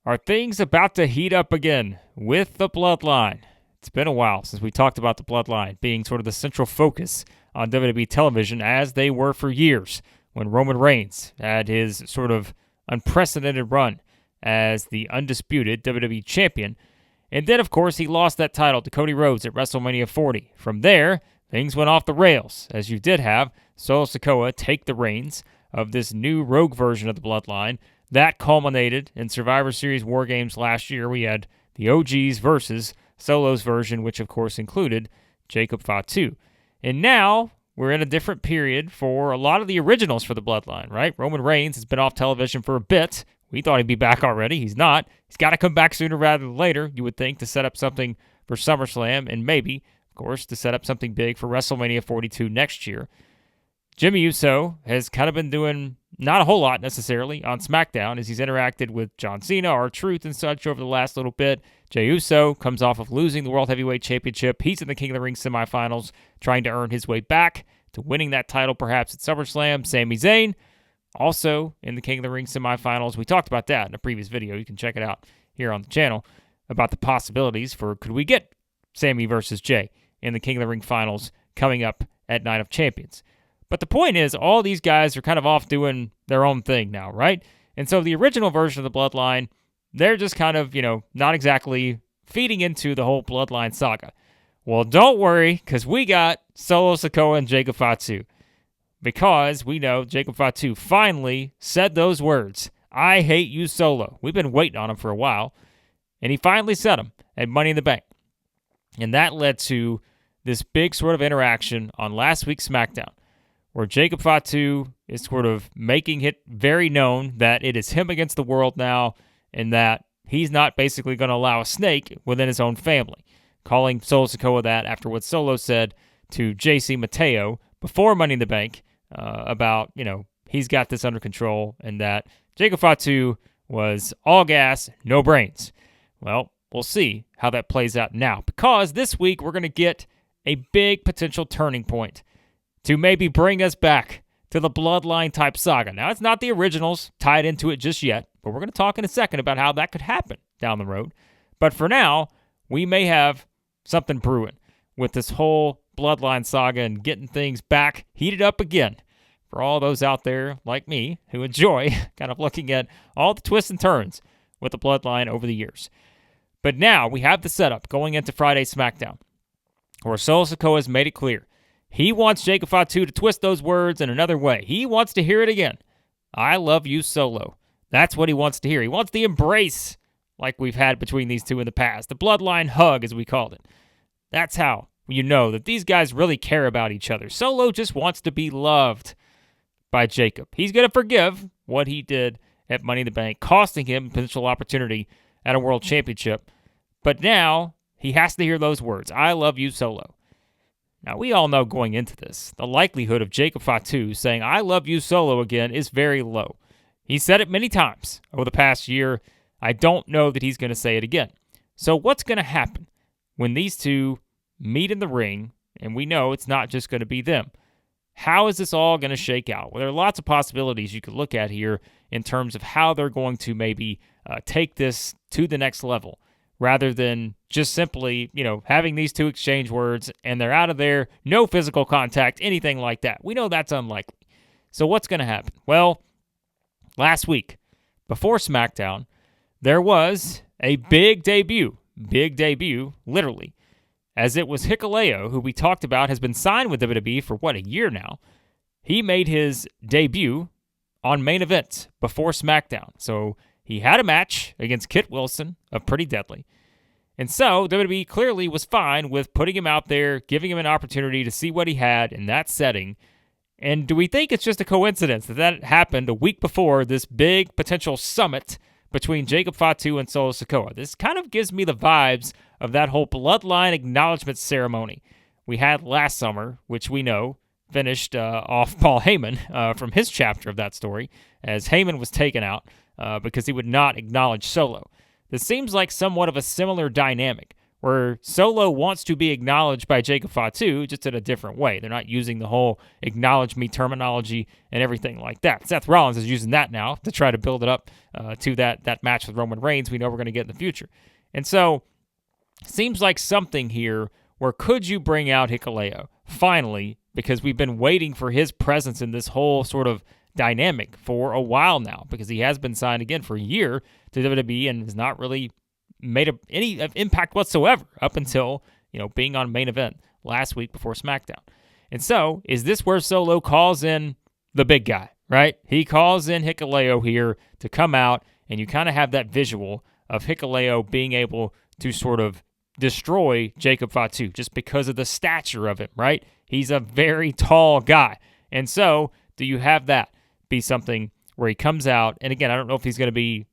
Are things about to heat up again with the Bloodline? It's been a while since we talked about the Bloodline being sort of the central focus on WWE television, as they were for years when Roman Reigns had his sort of unprecedented run as the undisputed WWE champion. And then, of course, he lost that title to Cody Rhodes at WrestleMania 40. From there, things went off the rails, as you did have Solo Sikoa take the reins of this new rogue version of the Bloodline. That culminated in Survivor Series War Games last year. We had the OGs versus Solo's version, which of course included Jacob Fatu. And now we're in a different period for a lot of the originals for the Bloodline, right? Roman Reigns has been off television for a bit. We thought he'd be back already. He's not. He's got to come back sooner rather than later, you would think, to set up something for SummerSlam and maybe, of course, to set up something big for WrestleMania 42 next year. Jey Uso has kind of been doing not a whole lot necessarily on SmackDown as he's interacted with John Cena, R-Truth, and such over the last little bit. Jey Uso comes off of losing the World Heavyweight Championship. He's in the King of the Ring semifinals, trying to earn his way back to winning that title perhaps at SummerSlam. Sami Zayn, also in the King of the Ring semifinals. We talked about that in a previous video. You can check it out here on the channel about the possibilities for could we get Sami versus Jey in the King of the Ring finals coming up at Night of Champions. But the point is, all these guys are kind of off doing their own thing now, right? And so the original version of the Bloodline, they're just kind of, not exactly feeding into the whole Bloodline saga. Well, don't worry, because we got Solo Sikoa and Jacob Fatu. Because we know Jacob Fatu finally said those words, "I hate you, Solo." We've been waiting on him for a while, and he finally said them at Money in the Bank. And that led to this big sort of interaction on last week's SmackDown, where Jacob Fatu is sort of making it very known that it is him against the world now, and that he's not basically going to allow a snake within his own family, calling Solo Sikoa that after what Solo said to JC Mateo before Money in the Bank about, he's got this under control, and that Jacob Fatu was all gas, no brains. Well, we'll see how that plays out now, because this week we're going to get a big potential turning point to maybe bring us back to the Bloodline type saga. Now, it's not the originals tied into it just yet, but we're going to talk in a second about how that could happen down the road. But for now, we may have something brewing with this whole Bloodline saga and getting things back heated up again for all those out there like me who enjoy kind of looking at all the twists and turns with the Bloodline over the years. But now we have the setup going into Friday SmackDown, where Solo Sikoa has made it clear he wants Jacob Fatu to twist those words in another way. He wants to hear it again. "I love you, Solo." That's what he wants to hear. He wants the embrace like we've had between these two in the past. The Bloodline hug, as we called it. That's how you know that these guys really care about each other. Solo just wants to be loved by Jacob. He's going to forgive what he did at Money in the Bank, costing him a potential opportunity at a world championship. But now he has to hear those words. "I love you, Solo." Now, we all know going into this, the likelihood of Jacob Fatu saying, "I love you, Solo" again is very low. He said it many times over the past year. I don't know that he's going to say it again. So what's going to happen when these two meet in the ring, and we know it's not just going to be them? How is this all going to shake out? Well, there are lots of possibilities you could look at here in terms of how they're going to maybe take this to the next level, rather than just simply, having these two exchange words and they're out of there, no physical contact, anything like that. We know that's unlikely. So what's going to happen? Well, last week, before SmackDown, there was a big debut, literally, as it was Hikuleo, who we talked about has been signed with WWE for, a year now. He made his debut on Main Event before SmackDown. So he had a match against Kit Wilson of Pretty Deadly. And so WWE clearly was fine with putting him out there, giving him an opportunity to see what he had in that setting. And do we think it's just a coincidence that happened a week before this big potential summit between Jacob Fatu and Solo Sikoa? This kind of gives me the vibes of that whole Bloodline acknowledgement ceremony we had last summer, which we know finished off Paul Heyman from his chapter of that story, as Heyman was taken out because he would not acknowledge Solo. This seems like somewhat of a similar dynamic, where Solo wants to be acknowledged by Jacob Fatu, just in a different way. They're not using the whole acknowledge me terminology and everything like that. Seth Rollins is using that now to try to build it up to that match with Roman Reigns we know we're going to get in the future. And so, seems like something here where could you bring out Hikuleo, finally, because we've been waiting for his presence in this whole sort of dynamic for a while now, because he has been signed again for a year to WWE and has not really made any impact whatsoever up until, being on main event last week before SmackDown. And so, is this where Solo calls in the big guy, right? He calls in Hikuleo here to come out, and you kind of have that visual of Hikuleo being able to sort of destroy Jacob Fatu just because of the stature of him, right? He's a very tall guy. And so, do you have that be something where he comes out, and again, I don't know if he's going to be,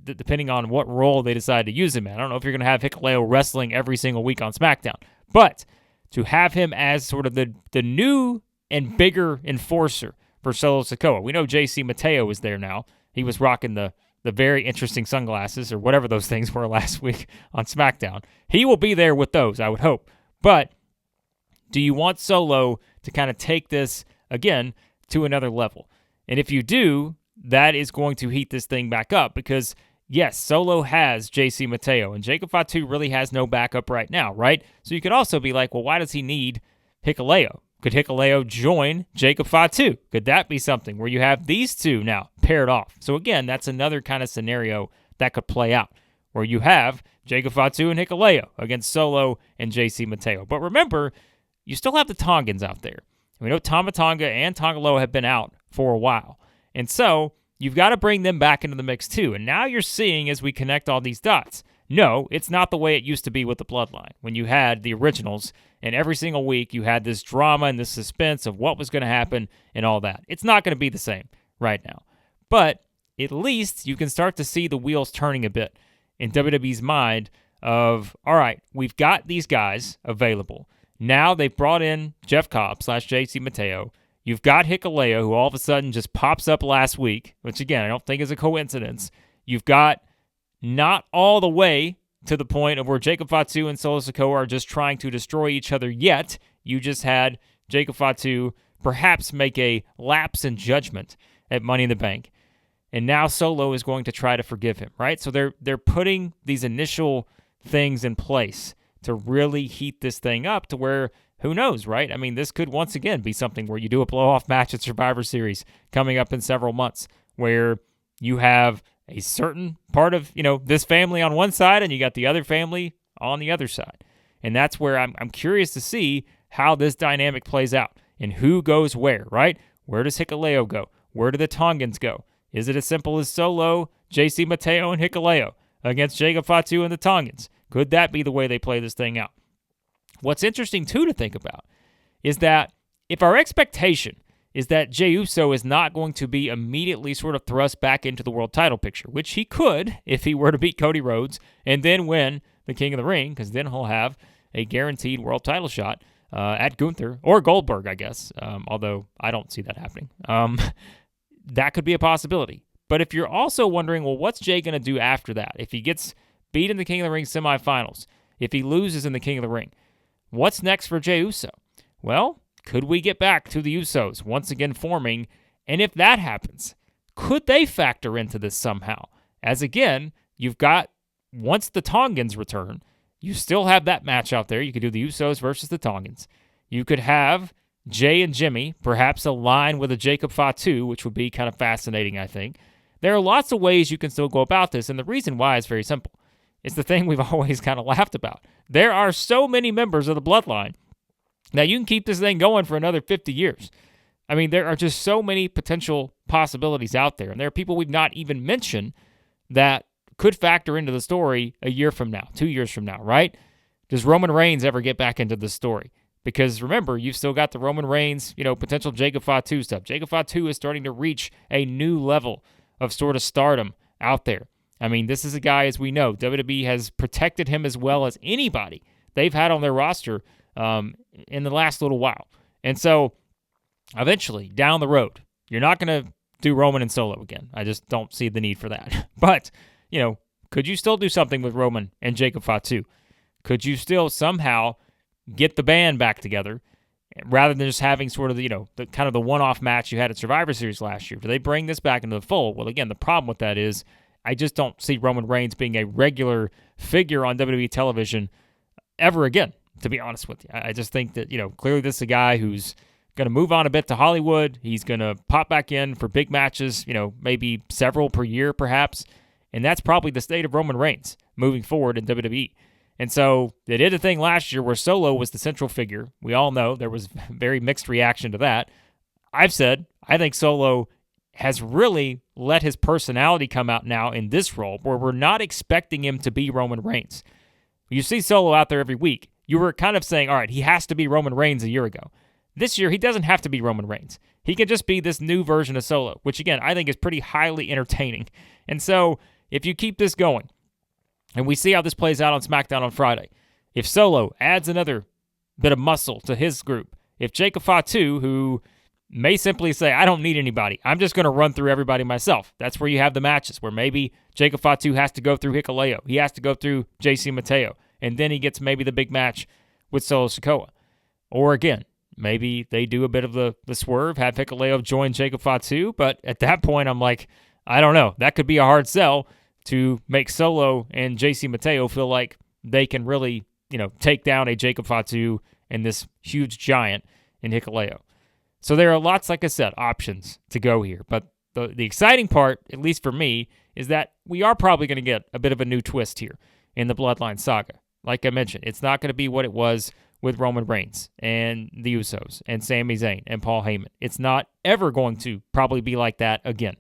depending on what role they decide to use him in. I don't know if you're going to have Hikuleo wrestling every single week on SmackDown, but to have him as sort of the new and bigger enforcer for Solo Sikoa. We know JC Mateo is there now. He was rocking the very interesting sunglasses or whatever those things were last week on SmackDown. He will be there with those, I would hope. But do you want Solo to kind of take this, again, to another level? And if you do, that is going to heat this thing back up because, yes, Solo has JC Mateo, and Jacob Fatu really has no backup right now, right? So you could also be like, well, why does he need Hikuleo? Could Hikuleo join Jacob Fatu? Could that be something where you have these two now paired off? So again, that's another kind of scenario that could play out where you have Jacob Fatu and Hikuleo against Solo and JC Mateo. But remember, you still have the Tongans out there. We know Tama Tonga and Tongaloa have been out for a while. And so you've got to bring them back into the mix too. And now you're seeing as we connect all these dots, no, it's not the way it used to be with the Bloodline when you had the originals and every single week you had this drama and this suspense of what was going to happen and all that. It's not going to be the same right now. But at least you can start to see the wheels turning a bit in WWE's mind of, all right, we've got these guys available. Now they've brought in Jeff Cobb / JC Mateo. You've got Hikuleo, who all of a sudden just pops up last week, which again, I don't think is a coincidence. You've got not all the way to the point of where Jacob Fatu and Solo Sikoa are just trying to destroy each other yet. You just had Jacob Fatu perhaps make a lapse in judgment at Money in the Bank. And now Solo is going to try to forgive him, right? So they're putting these initial things in place to really heat this thing up to where, who knows, right? I mean, this could once again be something where you do a blow-off match at Survivor Series coming up in several months where you have a certain part of, this family on one side and you got the other family on the other side. And that's where I'm curious to see how this dynamic plays out and who goes where, right? Where does Hikuleo go? Where do the Tongans go? Is it as simple as Solo, JC Mateo, and Hikuleo against Jacob Fatu and the Tongans? Could that be the way they play this thing out? What's interesting, too, to think about is that if our expectation is that Jey Uso is not going to be immediately sort of thrust back into the world title picture, which he could if he were to beat Cody Rhodes and then win the King of the Ring, because then he'll have a guaranteed world title shot at Gunther or Goldberg, I guess, although I don't see that happening. That could be a possibility. But if you're also wondering, well, what's Jey going to do after that? If he gets beat in the King of the Ring semifinals, if he loses in the King of the Ring, what's next for Jey Uso? Well, could we get back to the Usos once again forming? And if that happens, could they factor into this somehow? As again, you've got, once the Tongans return, you still have that match out there. You could do the Usos versus the Tongans. You could have Jey and Jimmy perhaps align with a Jacob Fatu, which would be kind of fascinating, I think. There are lots of ways you can still go about this, and the reason why is very simple. It's the thing we've always kind of laughed about. There are so many members of the Bloodline that you can keep this thing going for another 50 years. I mean, there are just so many potential possibilities out there, and there are people we've not even mentioned that could factor into the story a year from now, 2 years from now, right? Does Roman Reigns ever get back into the story? Because remember, you've still got the Roman Reigns, potential Jacob Fatu stuff. Jacob Fatu is starting to reach a new level of sort of stardom out there. I mean, this is a guy, as we know, WWE has protected him as well as anybody they've had on their roster in the last little while. And so, eventually, down the road, you're not going to do Roman and Solo again. I just don't see the need for that. But, could you still do something with Roman and Jacob Fatu? Could you still somehow get the band back together rather than just having sort of, the kind of the one-off match you had at Survivor Series last year? Do they bring this back into the fold? Well, again, the problem with that is I just don't see Roman Reigns being a regular figure on WWE television ever again, to be honest with you. I just think that, clearly this is a guy who's going to move on a bit to Hollywood. He's going to pop back in for big matches, maybe several per year perhaps. And that's probably the state of Roman Reigns moving forward in WWE. And so they did a thing last year where Solo was the central figure. We all know there was very mixed reaction to that. I've said I think Solo has really let his personality come out now in this role where we're not expecting him to be Roman Reigns. You see Solo out there every week. You were kind of saying, all right, he has to be Roman Reigns a year ago. This year, he doesn't have to be Roman Reigns. He can just be this new version of Solo, which, again, I think is pretty highly entertaining. And so if you keep this going, and we see how this plays out on SmackDown on Friday, if Solo adds another bit of muscle to his group, if Jacob Fatu, who may simply say, I don't need anybody, I'm just going to run through everybody myself. That's where you have the matches, where maybe Jacob Fatu has to go through Hikuleo. He has to go through JC Mateo, and then he gets maybe the big match with Solo Sikoa. Or again, maybe they do a bit of the swerve, have Hikuleo join Jacob Fatu, but at that point, I'm like, I don't know. That could be a hard sell to make Solo and JC Mateo feel like they can really, take down a Jacob Fatu and this huge giant in Hikuleo. So there are lots, like I said, options to go here. But the exciting part, at least for me, is that we are probably going to get a bit of a new twist here in the Bloodline saga. Like I mentioned, it's not going to be what it was with Roman Reigns and the Usos and Sami Zayn and Paul Heyman. It's not ever going to probably be like that again.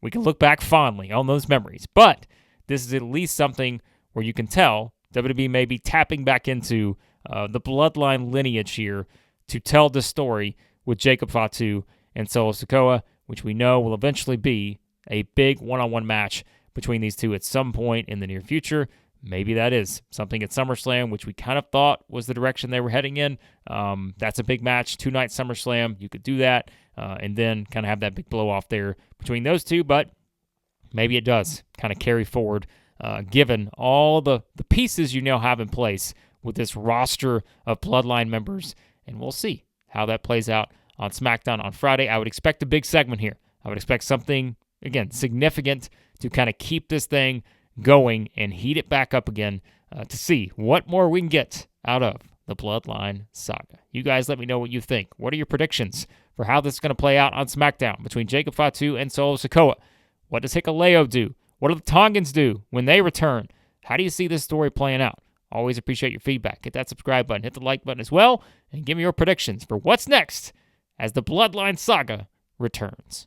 We can look back fondly on those memories, but this is at least something where you can tell WWE may be tapping back into the Bloodline lineage here to tell the story with Jacob Fatu and Solo Sikoa, which we know will eventually be a big one-on-one match between these two at some point in the near future. Maybe that is something at SummerSlam, which we kind of thought was the direction they were heading in. That's a big match, 2-night SummerSlam. You could do that and then kind of have that big blow-off there between those two, but maybe it does kind of carry forward given all the pieces you now have in place with this roster of Bloodline members, and we'll see how that plays out on SmackDown on Friday. I would expect a big segment here. I would expect something, again, significant to kind of keep this thing going and heat it back up again to see what more we can get out of the Bloodline saga. You guys let me know what you think. What are your predictions for how this is going to play out on SmackDown between Jacob Fatu and Solo Sikoa? What does Hikuleo do? What do the Tongans do when they return? How do you see this story playing out? Always appreciate your feedback. Hit that subscribe button, hit the like button as well, and give me your predictions for what's next as the Bloodline saga returns.